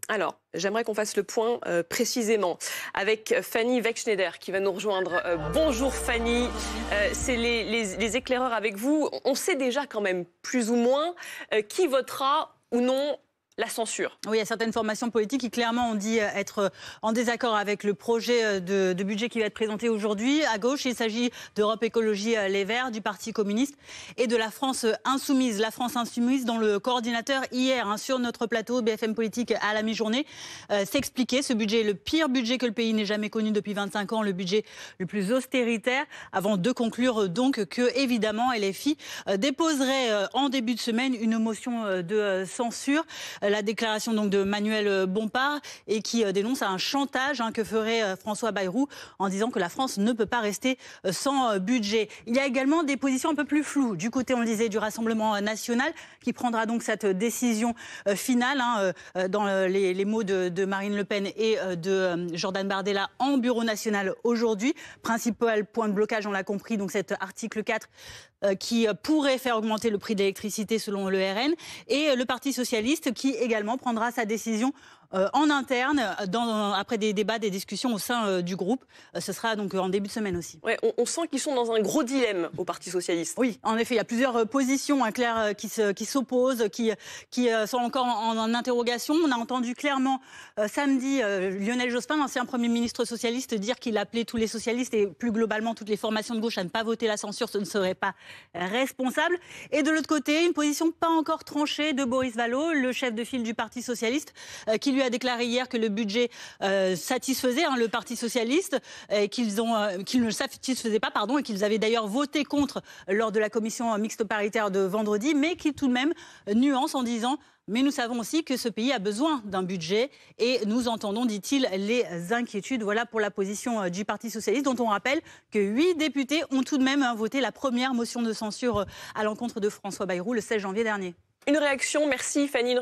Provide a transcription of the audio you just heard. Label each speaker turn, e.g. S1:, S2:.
S1: Alors, j'aimerais qu'on fasse le point précisément avec Fanny Wegschneider qui va nous rejoindre. Bonjour Fanny, c'est les éclaireurs avec vous. On sait déjà quand même plus ou moins qui votera ou non la censure.
S2: Oui, il y a certaines formations politiques qui clairement ont dit être en désaccord avec le projet de budget qui va être présenté aujourd'hui. À gauche, il s'agit d'Europe Écologie Les Verts, du Parti communiste et de la France Insoumise. La France Insoumise dont le coordinateur hier sur notre plateau BFM Politique à la mi-journée s'expliquait. Ce budget est le pire budget que le pays n'ait jamais connu depuis 25 ans, le budget le plus austéritaire, avant de conclure donc que évidemment LFI déposerait en début de semaine une motion de censure. La déclaration donc de Manuel Bompard et qui dénonce un chantage que ferait François Bayrou en disant que la France ne peut pas rester sans budget. Il y a également des positions un peu plus floues du côté, on le disait, du Rassemblement national qui prendra donc cette décision finale dans les mots de Marine Le Pen et de Jordan Bardella en bureau national aujourd'hui. Principal point de blocage, on l'a compris, donc cet article 4 qui pourrait faire augmenter le prix de l'électricité selon le RN, et le Parti socialiste qui également prendra sa décision en interne après des débats, des discussions au sein du groupe. Ce sera donc en début de semaine aussi.
S1: Ouais, on sent qu'ils sont dans un gros dilemme au Parti socialiste.
S2: Oui, en effet, il y a plusieurs positions claires qui s'opposent, qui sont encore en interrogation. On a entendu clairement samedi Lionel Jospin, l'ancien Premier ministre socialiste, dire qu'il appelait tous les socialistes et plus globalement toutes les formations de gauche à ne pas voter la censure, ce ne serait pas responsable. Et de l'autre côté, une position pas encore tranchée de Boris Vallaud, le chef de file du Parti socialiste, qui lui a déclaré hier que le budget satisfaisait le Parti socialiste, qu'il ne le satisfaisait pas, et qu'ils avaient d'ailleurs voté contre lors de la commission mixte paritaire de vendredi, mais qui tout de même nuance en disant: mais nous savons aussi que ce pays a besoin d'un budget et nous entendons, dit-il, les inquiétudes. Voilà pour la position du Parti socialiste, dont on rappelle que 8 députés ont tout de même voté la première motion de censure à l'encontre de François Bayrou le 16 janvier dernier.
S1: Une réaction, merci Fanny.